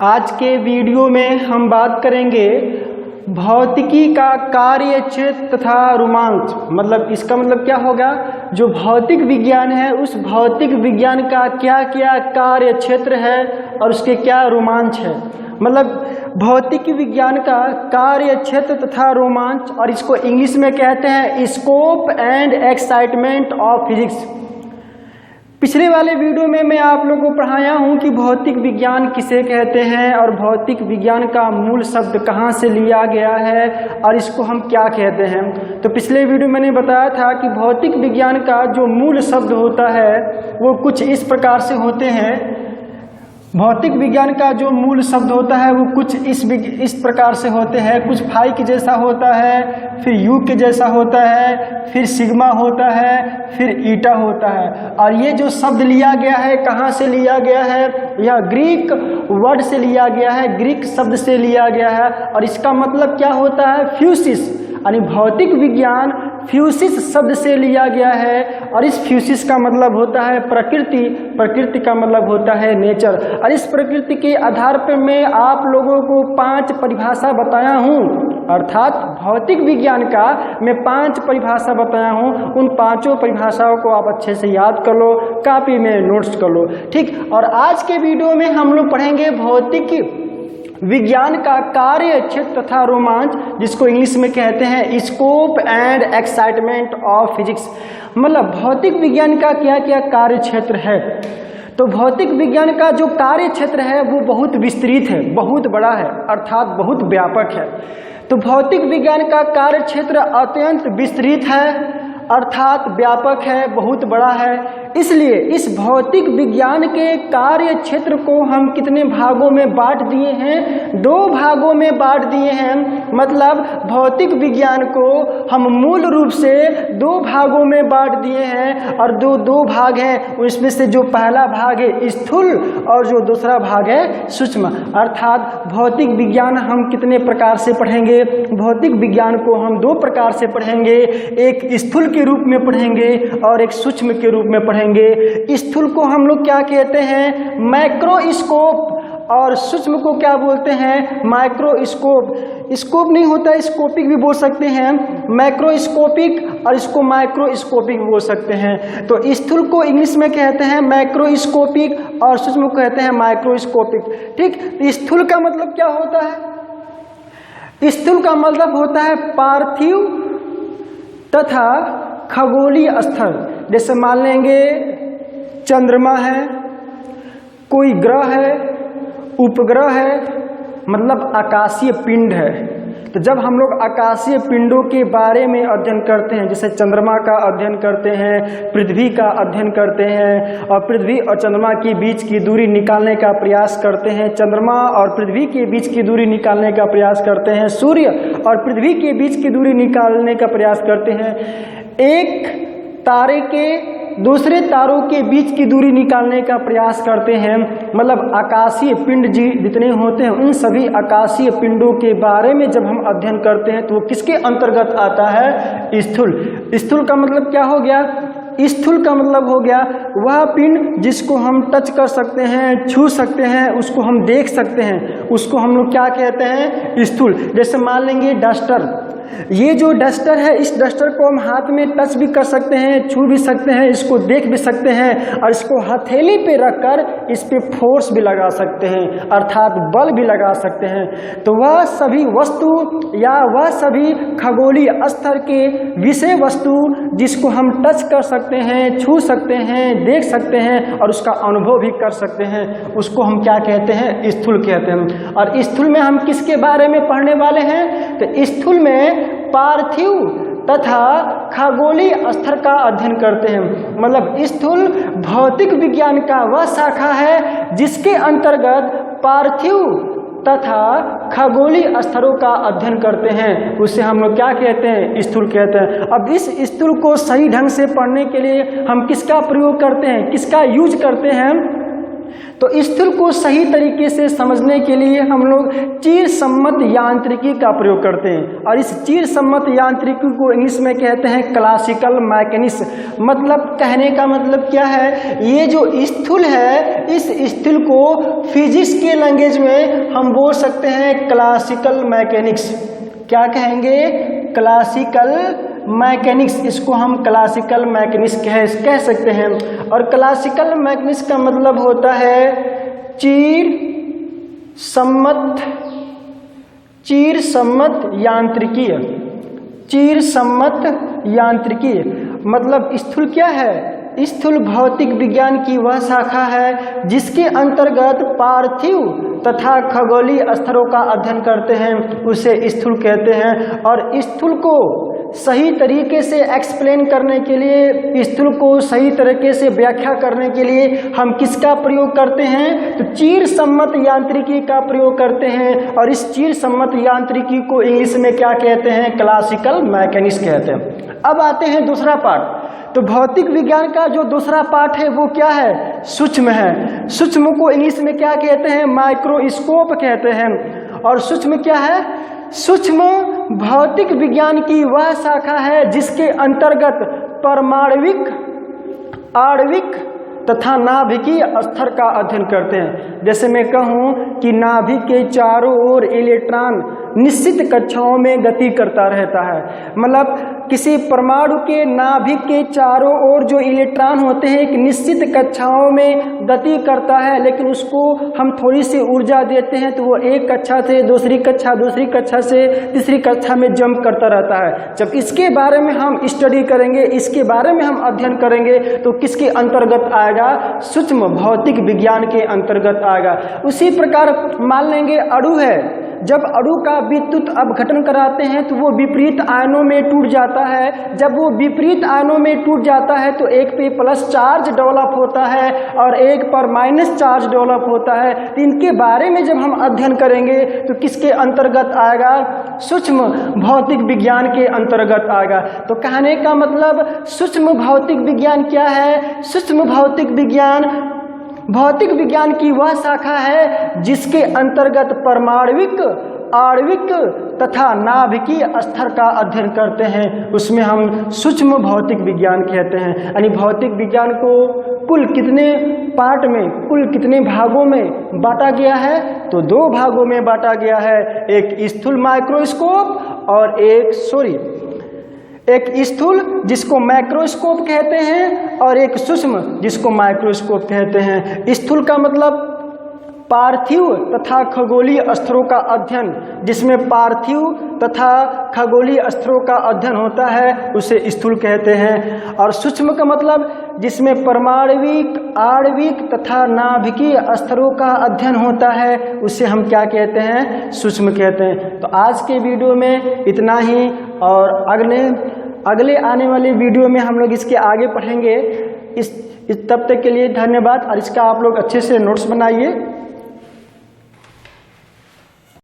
आज के वीडियो में हम बात करेंगे भौतिकी का कार्य क्षेत्र तथा रोमांच। मतलब इसका मतलब क्या होगा, जो भौतिक विज्ञान है उस भौतिक विज्ञान का क्या क्या कार्य क्षेत्र है और उसके क्या रोमांच है। मतलब भौतिक विज्ञान का कार्य क्षेत्र तथा रोमांच, और इसको इंग्लिश में कहते हैं scope and excitement of physics. पिछले वाले वीडियो में मैं आप लोगों को पढ़ाया हूं कि भौतिक विज्ञान किसे कहते हैं और भौतिक विज्ञान का मूल शब्द कहां से लिया गया है और इसको हम क्या कहते हैं। तो पिछले वीडियो में मैंने बताया था कि भौतिक विज्ञान का जो मूल शब्द होता है वो कुछ इस प्रकार से होते हैं। भौतिक विज्ञान का जो मूल शब्द होता है वो कुछ इस प्रकार से होते हैं। कुछ फाई के जैसा होता है, फिर यू के जैसा होता है, फिर सिग्मा होता है, फिर ईटा होता है। और ये जो शब्द लिया गया है कहाँ से लिया गया है, यह ग्रीक वर्ड से लिया गया है, ग्रीक शब्द से लिया गया है। और इसका मतलब क्या होता है, फ्यूसिस, यानी भौतिक विज्ञान फ्यूसिस शब्द से लिया गया है। और इस फ्यूसिस का मतलब होता है प्रकृति, प्रकृति का मतलब होता है नेचर। और इस प्रकृति के आधार पर मैं आप लोगों को 5 परिभाषा बताया हूँ, अर्थात भौतिक विज्ञान का मैं 5 परिभाषा बताया हूँ। उन 5 परिभाषाओं को आप अच्छे से याद कर लो, कॉपी में नोट्स कर लो, ठीक। और आज के वीडियो में हम लोग पढ़ेंगे भौतिक विज्ञान का कार्य क्षेत्र तथा रोमांच, जिसको इंग्लिश में कहते हैं scope and excitement of physics. मतलब भौतिक विज्ञान का क्या क्या कार्य क्षेत्र है। तो भौतिक विज्ञान का जो कार्य क्षेत्र है वो बहुत विस्तृत है, बहुत बड़ा है, अर्थात बहुत व्यापक है। तो भौतिक विज्ञान का कार्य क्षेत्र अत्यंत विस्तृत है, अर्थात व्यापक है, बहुत बड़ा है। इसलिए इस भौतिक विज्ञान के कार्य क्षेत्र को हम कितने भागों में बांट दिए हैं, 2 भागों में बांट दिए हैं। मतलब भौतिक विज्ञान को हम मूल रूप से 2 भागों में बांट दिए हैं। और दो भाग हैं, उसमें से जो पहला भाग है स्थूल और जो दूसरा भाग है सूक्ष्म। अर्थात भौतिक विज्ञान हम कितने प्रकार से पढ़ेंगे, भौतिक विज्ञान को हम 2 प्रकार से पढ़ेंगे, एक स्थूल के रूप में पढ़ेंगे और एक सूक्ष्म के रूप में पढ़ेंगे। स्थूल को हम लोग क्या कहते हैं, मैक्रोस्कोप, और सूक्ष्म को क्या बोलते हैं, माइक्रोस्कोप। स्कोप नहीं होता, स्कोपिक भी बोल सकते हैं, मैक्रोस्कोपिक, और इसको माइक्रोस्कोपिक भी बोल सकते हैं। तो स्थूल को इंग्लिश में कहते हैं मैक्रोस्कोपिक और सूक्ष्म को कहते हैं माइक्रोस्कोपिक, ठीक। स्थूल का मतलब क्या होता है, स्थूल का मतलब होता है पार्थिव तथा खगोलीय स्तर। जैसे मान लेंगे चंद्रमा है, कोई ग्रह है, उपग्रह है, मतलब आकाशीय पिंड है। तो जब हम लोग आकाशीय पिंडों के बारे में अध्ययन करते हैं, जैसे चंद्रमा का अध्ययन करते हैं, पृथ्वी का अध्ययन करते हैं, और पृथ्वी और चंद्रमा के बीच की दूरी निकालने का प्रयास करते हैं, चंद्रमा और पृथ्वी के बीच की दूरी निकालने का प्रयास करते हैं, सूर्य और पृथ्वी के बीच की दूरी निकालने का प्रयास करते हैं, एक तारे के दूसरे तारों के बीच की दूरी निकालने का प्रयास करते हैं। मतलब आकाशीय पिंड जितने होते हैं उन सभी आकाशीय पिंडों के बारे में जब हम अध्ययन करते हैं तो वो किसके अंतर्गत आता है, स्थूल। स्थूल का मतलब क्या हो गया, स्थूल का मतलब हो गया वह पिंड जिसको हम टच कर सकते हैं, छू सकते हैं, उसको हम देख सकते हैं, उसको हम लोग क्या कहते हैं, स्थूल। जैसे मान लेंगे डस्टर, ये जो डस्टर है इस डस्टर को हम हाथ में टच भी कर सकते हैं, छू भी सकते हैं, इसको देख भी सकते हैं, और इसको हथेली पे रखकर इस पे फोर्स भी लगा सकते हैं, अर्थात बल भी लगा सकते हैं। तो वह सभी वस्तु या वह सभी खगोलीय स्तर के विषय वस्तु जिसको हम टच कर सकते हैं, छू सकते हैं, देख सकते हैं और उसका अनुभव भी कर सकते हैं, उसको हम क्या कहते हैं, स्थूल कहते हैं। और स्थूल में हम किसके बारे में पढ़ने वाले हैं, तो स्थूल में पार्थिव तथा खगोलीय स्तर का अध्ययन करते हैं। मतलब स्थूल भौतिक विज्ञान का वह शाखा है जिसके अंतर्गत पार्थिव तथा खगोलीय स्तरों का अध्ययन करते हैं, उसे हम लोग क्या कहते हैं, स्थूल कहते हैं। अब इस स्थूल को सही ढंग से पढ़ने के लिए हम किसका प्रयोग करते हैं, किसका यूज करते हैं, तो स्थूल को सही तरीके से समझने के लिए हम लोग चीर सम्मत यांत्रिकी का प्रयोग करते हैं, और इस चीर सम्मत यांत्रिकी को इंग्लिश में कहते हैं क्लासिकल मैकेनिक्स। मतलब कहने का मतलब क्या है, ये जो स्थूल है, इस स्थूल को फिजिक्स के लैंग्वेज में हम बोल सकते हैं क्लासिकल मैकेनिक्स। क्या कहेंगे? Classical mechanics. इसको हम क्लासिकल मैकेनिक्स कह सकते हैं। और क्लासिकल मैकेनिक्स का मतलब होता है चीर सम्मत यांत्रिकीय। चीर सम्मत यांत्रिकीय मतलब स्थूल क्या है? स्थूल भौतिक विज्ञान की वह शाखा है जिसके अंतर्गत पार्थिव तथा खगोलीय स्तरों का अध्ययन करते हैं, उसे स्थूल कहते हैं। और स्थूल को सही तरीके से एक्सप्लेन करने के लिए, स्थूल को सही तरीके से व्याख्या करने के लिए हम किसका प्रयोग करते हैं? तो चीर सम्मत यांत्रिकी का प्रयोग करते हैं। और इस चीर सम्मत यांत्रिकी को इंग्लिश में क्या कहते हैं? क्लासिकल मैकेनिक्स कहते हैं। अब आते हैं दूसरा पार्ट। तो भौतिक विज्ञान का जो दूसरा पार्ट है वो क्या है? सूक्ष्म है। सूक्ष्म को इंग्लिश में क्या कहते हैं? माइक्रोस्कोप कहते हैं। और सूक्ष्म क्या है? सूक्ष्म भौतिक विज्ञान की वह शाखा है जिसके अंतर्गत परमाणविक, आणविक तथा नाभिकीय स्तर का अध्ययन करते हैं। जैसे मैं कहूँ कि नाभिक के चारों ओर इलेक्ट्रॉन निश्चित कक्षाओं में गति करता रहता है। मतलब किसी परमाणु के नाभिक के चारों ओर जो इलेक्ट्रॉन होते हैं एक निश्चित कक्षाओं में गति करता है, लेकिन उसको हम थोड़ी सी ऊर्जा देते हैं तो वो एक कक्षा से दूसरी कक्षा से तीसरी कक्षा में जंप करता रहता है। जब इसके बारे में हम स्टडी करेंगे, इसके बारे में हम अध्ययन करेंगे तो किसके अंतर्गत आएगा? सूक्ष्म भौतिक विज्ञान के अंतर्गत आएगा। उसी प्रकार मान लेंगे अणु है। जब अणु का विद्युत अपघटन कराते हैं तो वो विपरीत आयनों में टूट जाता है। जब वो विपरीत आयनों में टूट जाता है तो एक पे प्लस चार्ज डेवलप होता है और एक पर माइनस चार्ज डेवलप होता है। तो इनके बारे में जब हम अध्ययन करेंगे तो किसके अंतर्गत आएगा? सूक्ष्म भौतिक विज्ञान के अंतर्गत आएगा। तो कहने का मतलब सूक्ष्म भौतिक विज्ञान क्या है? सूक्ष्म भौतिक विज्ञान भौतिक विज्ञान की वह शाखा है जिसके अंतर्गत परमाणविक, आणविक तथा नाभिकीय स्तर का अध्ययन करते हैं, उसमें हम सूक्ष्म भौतिक विज्ञान कहते हैं। यानी भौतिक विज्ञान को कुल कितने पार्ट में, कुल कितने भागों में बांटा गया है? तो दो भागों में बांटा गया है। एक स्थूल माइक्रोस्कोप और एक स्थूल जिसको मैक्रोस्कोप कहते हैं और एक सूक्ष्म जिसको माइक्रोस्कोप कहते हैं। स्थूल का मतलब पार्थिव तथा खगोलीय स्तरों का अध्ययन, जिसमें पार्थिव तथा खगोलीय स्तरों का अध्ययन होता है, उसे स्थूल कहते हैं। और सूक्ष्म का मतलब जिसमें परमाणविक, आणविक तथा नाभिकीय स्तरों का अध्ययन होता है, उसे हम क्या कहते हैं? सूक्ष्म कहते हैं। तो आज के वीडियो में इतना ही, और अगले आने वाले वीडियो में हम लोग इसके आगे पढ़ेंगे। तब तक के लिए धन्यवाद। और इसका आप लोग अच्छे से नोट्स बनाइए।